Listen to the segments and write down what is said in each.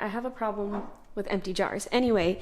I have a problem with empty jars. Anyway.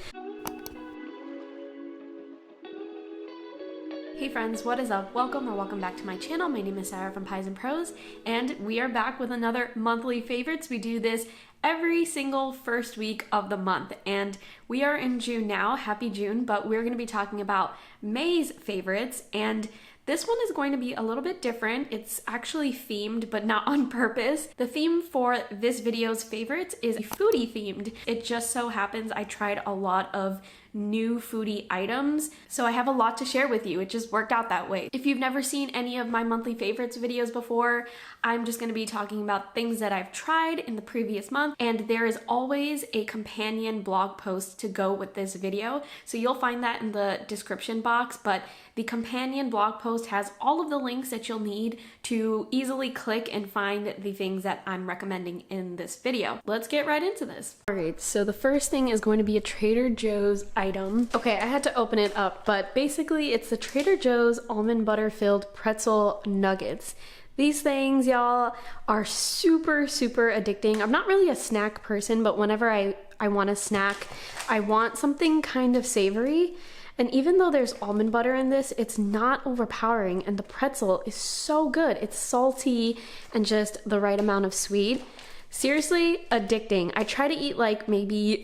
Hey friends, what is up? Welcome back to my channel. My name is Sarah from PIESNPROSE, and we are back with another monthly favorites. We do this every single first week of the month, and we are in June now. Happy June, but we're going to be talking about May's favorites, and this one is going to be a little bit different. It's actually themed, but not on purpose. The theme for this video's favorites is foodie themed. It just so happens I tried a lot of new foodie items, so I have a lot to share with you. It just worked out that way. If you've never seen any of my monthly favorites videos before, I'm just going to be talking about things that I've tried in the previous month, and there is always a companion blog post to go with this video, so you'll find that in the description box. But the companion blog post has all of the links that you'll need to easily click and find the things that I'm recommending in this video. Let's get right into this. Alright, so the first thing is going to be a Trader Joe's item. Okay, I had to open it up, but basically it's the Trader Joe's almond butter filled pretzel nuggets. These things, y'all, are super addicting. I'm not really a snack person, but whenever I want a snack, I want something kind of savory. And even though there's almond butter in this, it's not overpowering, and the pretzel is so good. It's salty and just the right amount of sweet. Seriously, addicting. I try to eat like maybe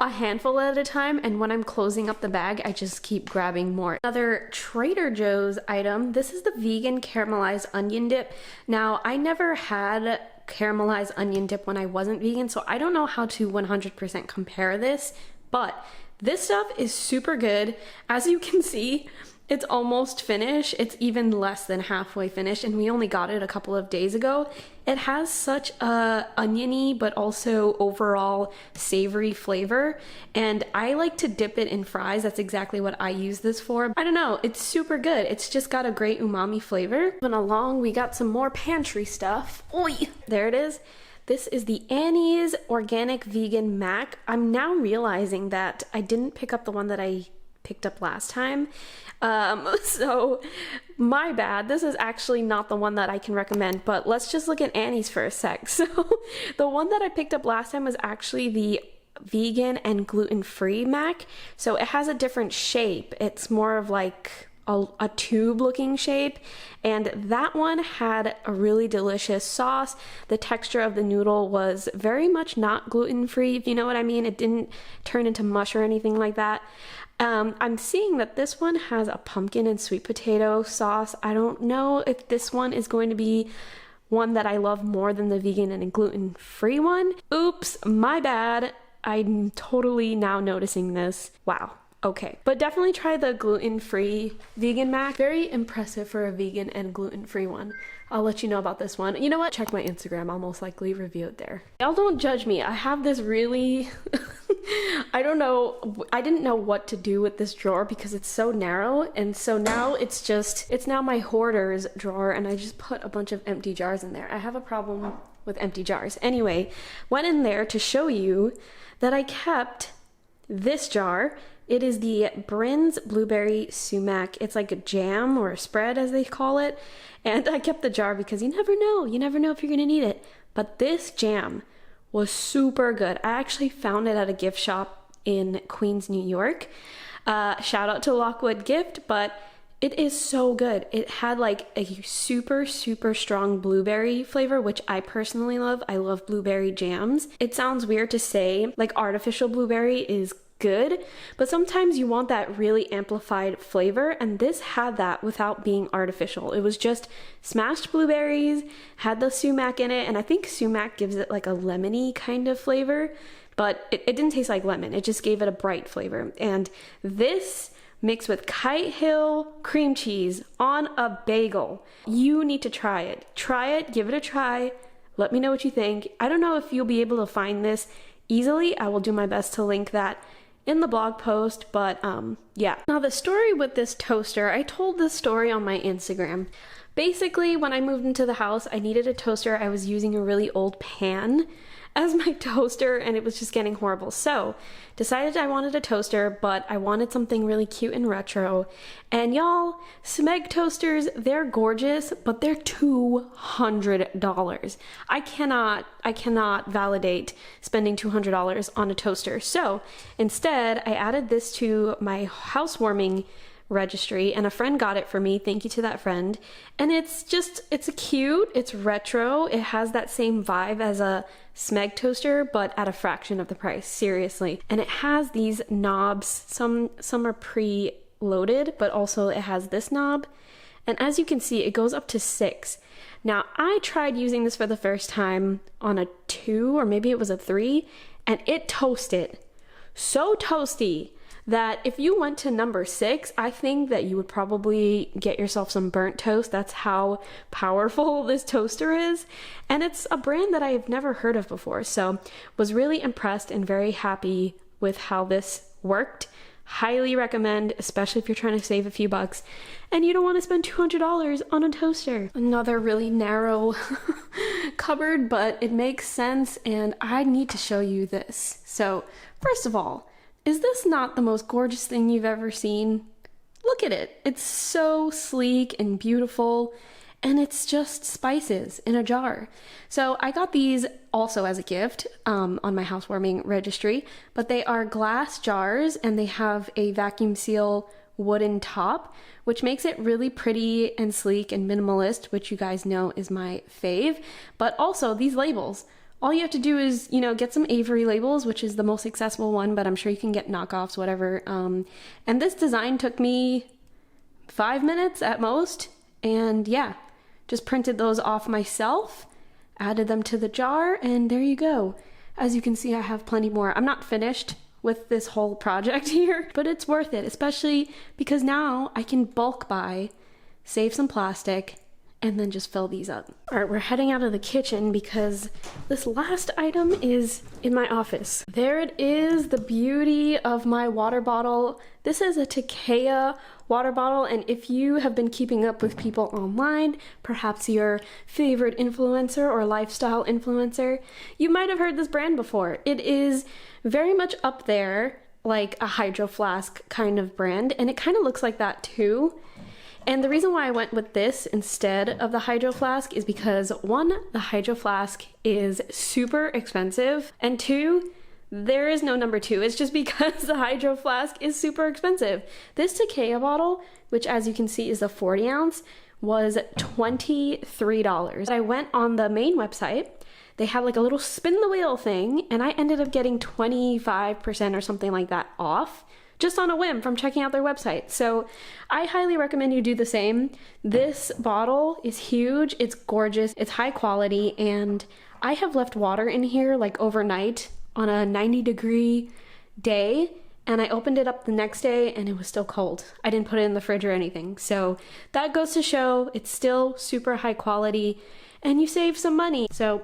a handful at a time, and when I'm closing up the bag, I just keep grabbing more. Another Trader Joe's item, this is the vegan caramelized onion dip. Now, I never had caramelized onion dip when I wasn't vegan, so I don't know how to 100% compare this, but this stuff is super good. As you can see, it's almost finished. It's even less than halfway finished, and we only got it a couple of days ago. It has such a oniony but also overall savory flavor, and I like to dip it in fries. That's exactly what I use this for. I don't know, it's super good. It's just got a great umami flavor. Moving along, we got some more pantry stuff. Oi! There it is. This is the Annie's Organic Vegan Mac. I'm now realizing that I didn't pick up the one that I picked up last time. So my bad. This is actually not the one that I can recommend, but let's just look at Annie's for a sec. So the one that I picked up last time was actually the vegan and gluten-free mac. So it has a different shape. It's more of like a tube looking shape, and that one had a really delicious sauce. The texture of the noodle was very much not gluten-free, if you know what I mean. It didn't turn into mush or anything like that. I'm seeing that this one has a pumpkin and sweet potato sauce. I don't know if this one is going to be one that I love more than the vegan and gluten-free one. Oops, my bad. I'm totally now noticing this. Wow. Okay, but definitely try the gluten-free vegan mac. Very impressive for a vegan and gluten-free one. I'll let you know about this one. You know what? Check my Instagram. I'll most likely review it there. Y'all don't judge me. I have this really... I don't know. I didn't know what to do with this drawer because it's so narrow, and so now it's now my hoarder's drawer, and I just put a bunch of empty jars in there. I have a problem with empty jars. Anyway, went in there to show you that I kept this jar. It is the Brin's Blueberry Sumac. It's like a jam or a spread, as they call it. And I kept the jar because you never know. You never know if you're going to need it. But this jam was super good. I actually found it at a gift shop in Queens, New York. Shout out to Lockwood Gift, but it is so good. It had like a super strong blueberry flavor, which I personally love. I love blueberry jams. It sounds weird to say, like artificial blueberry is good, but sometimes you want that really amplified flavor, and this had that without being artificial. It was just smashed blueberries, had the sumac in it, and I think sumac gives it like a lemony kind of flavor, but it didn't taste like lemon. It just gave it a bright flavor. And this mixed with Kite Hill cream cheese on a bagel. You need to try it. Try it, give it a try. Let me know what you think. I don't know if you'll be able to find this easily. I will do my best to link that in the blog post, but yeah. Now the story with this toaster, I told this story on my Instagram. Basically, when I moved into the house, I needed a toaster. I was using a really old pan, as my toaster, and it was just getting horrible. So decided I wanted a toaster, but I wanted something really cute and retro. And y'all, Smeg toasters, they're gorgeous, but they're $200. I cannot validate spending $200 on a toaster. So instead, I added this to my housewarming registry, and a friend got it for me. Thank you to that friend. And it's cute, it's retro, it has that same vibe as a Smeg toaster, but at a fraction of the price, seriously. And it has these knobs, some are pre-loaded, but also it has this knob. And as you can see, it goes up to 6. Now, I tried using this for the first time on a 2, or maybe it was a 3, and it toasted so toasty that if you went to number 6, I think that you would probably get yourself some burnt toast. That's how powerful this toaster is. And it's a brand that I've never heard of before. So was really impressed and very happy with how this worked. Highly recommend, especially if you're trying to save a few bucks and you don't want to spend $200 on a toaster. Another really narrow cupboard, but it makes sense, and I need to show you this. So first of all, is this not the most gorgeous thing you've ever seen? Look at it. It's so sleek and beautiful, and it's just spices in a jar. So I got these also as a gift on my housewarming registry, but they are glass jars and they have a vacuum seal wooden top, which makes it really pretty and sleek and minimalist, which you guys know is my fave. But also these labels. All you have to do is, get some Avery labels, which is the most accessible one, but I'm sure you can get knockoffs, whatever. And this design took me 5 minutes at most. And yeah, just printed those off myself, added them to the jar, and there you go. As you can see, I have plenty more. I'm not finished with this whole project here, but it's worth it, especially because now I can bulk buy, save some plastic, and then just fill these up. All right, we're heading out of the kitchen because this last item is in my office. There it is, the beauty of my water bottle. This is a Takea water bottle, and if you have been keeping up with people online, perhaps your favorite influencer or lifestyle influencer, you might have heard this brand before. It is very much up there, like a Hydro Flask kind of brand, and it kind of looks like that too. And the reason why I went with this instead of the Hydro Flask is because 1, the Hydro Flask is super expensive, and 2, there is no number 2. It's just because the Hydro Flask is super expensive. This Takea bottle, which as you can see is a 40 ounce, was $23. I went on the main website. They have like a little spin the wheel thing, and I ended up getting 25% or something like that off, just on a whim from checking out their website. So I highly recommend you do the same. This bottle is huge, it's gorgeous, it's high quality, and I have left water in here like overnight on a 90-degree day, and I opened it up the next day and it was still cold. I didn't put it in the fridge or anything. So that goes to show it's still super high quality and you save some money. So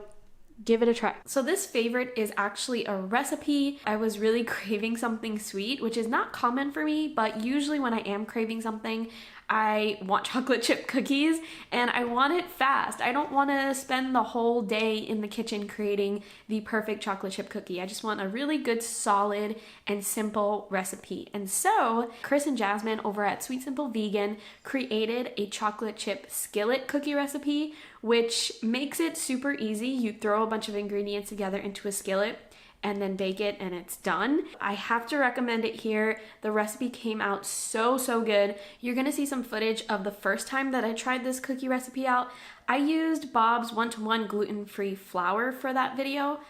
give it a try. So this favorite is actually a recipe. I was really craving something sweet, which is not common for me, but usually when I am craving something, I want chocolate chip cookies and I want it fast. I don't want to spend the whole day in the kitchen creating the perfect chocolate chip cookie. I just want a really good, solid, and simple recipe. And so Chris and Jasmine over at Sweet Simple Vegan created a chocolate chip skillet cookie recipe, which makes it super easy. You throw a bunch of ingredients together into a skillet and then bake it and it's done. I have to recommend it here. The recipe came out so good. You're gonna see some footage of the first time that I tried this cookie recipe out. I used Bob's 1-to-1 gluten-free flour for that video,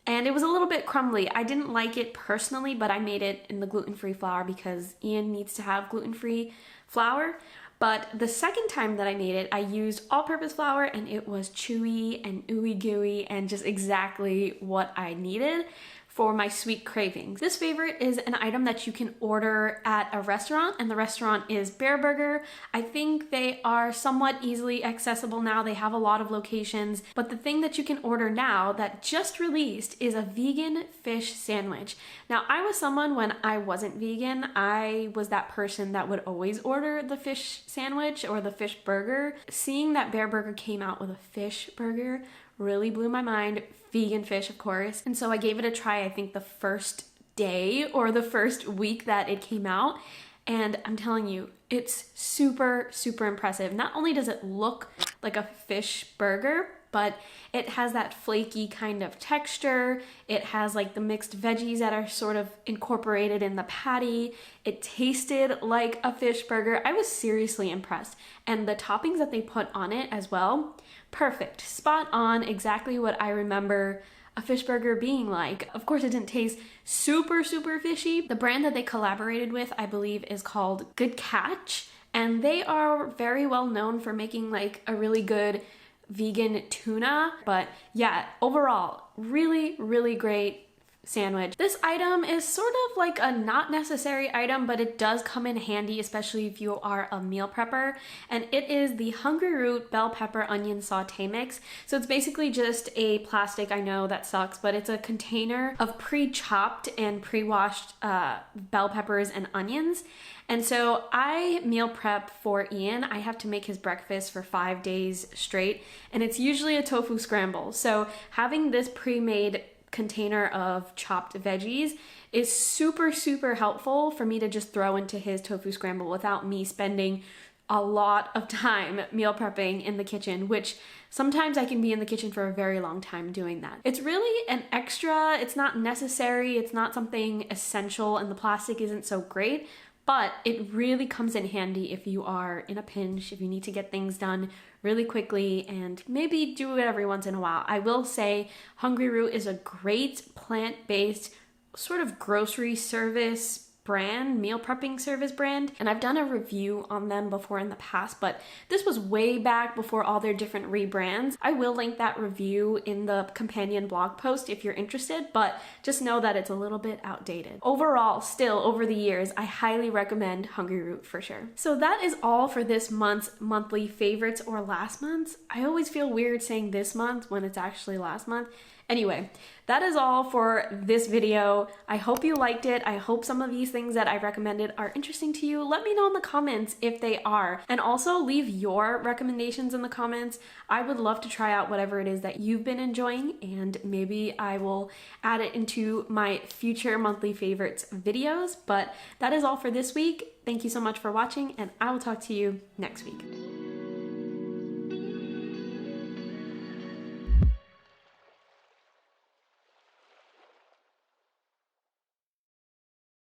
and it was a little bit crumbly. I didn't like it personally, but I made it in the gluten-free flour because Ian needs to have gluten-free flour. But the second time that I made it, I used all-purpose flour and it was chewy and ooey gooey and just exactly what I needed for my sweet cravings. This favorite is an item that you can order at a restaurant, and the restaurant is Bear Burger. I think they are somewhat easily accessible now. They have a lot of locations, but the thing that you can order now that just released is a vegan fish sandwich. Now, I was someone when I wasn't vegan, I was that person that would always order the fish sandwich or the fish burger. Seeing that Bear Burger came out with a fish burger really blew my mind. Vegan fish, of course. And so I gave it a try, I think the first day or the first week that it came out. And I'm telling you, it's super, super impressive. Not only does it look like a fish burger, but it has that flaky kind of texture. It has like the mixed veggies that are sort of incorporated in the patty. It tasted like a fish burger. I was seriously impressed. And the toppings that they put on it as well, perfect, spot on, exactly what I remember a fish burger being like. Of course, it didn't taste super, super fishy. The brand that they collaborated with, I believe, is called Good Catch, and they are very well known for making like a really good vegan tuna. But yeah, overall, really, really great sandwich. This item is sort of like a not necessary item, but it does come in handy, especially if you are a meal prepper. And it is the Hungry Root Bell Pepper Onion Saute Mix. So it's basically just a plastic, I know that sucks, but it's a container of pre-chopped and pre-washed bell peppers and onions. And so I meal prep for Ian. I have to make his breakfast for 5 days straight, and it's usually a tofu scramble. So having this pre-made container of chopped veggies is super, super helpful for me to just throw into his tofu scramble without me spending a lot of time meal prepping in the kitchen, which sometimes I can be in the kitchen for a very long time doing that. It's really an extra, it's not necessary, it's not something essential, and the plastic isn't so great, but it really comes in handy if you are in a pinch, if you need to get things done really quickly and maybe do it every once in a while. I will say Hungry Root is a great plant-based sort of grocery service brand, meal prepping service brand, and I've done a review on them before in the past, but this was way back before all their different rebrands. I will link that review in the companion blog post if you're interested, but just know that it's a little bit outdated. Overall, still over the years, I highly recommend Hungry Root for sure. So that is all for this month's monthly favorites, or last month's. I always feel weird saying this month when it's actually last month. Anyway, that is all for this video. I hope you liked it. I hope some of these things that I recommended are interesting to you. Let me know in the comments if they are. And also leave your recommendations in the comments. I would love to try out whatever it is that you've been enjoying, and maybe I will add it into my future monthly favorites videos. But that is all for this week. Thank you so much for watching, and I will talk to you next week.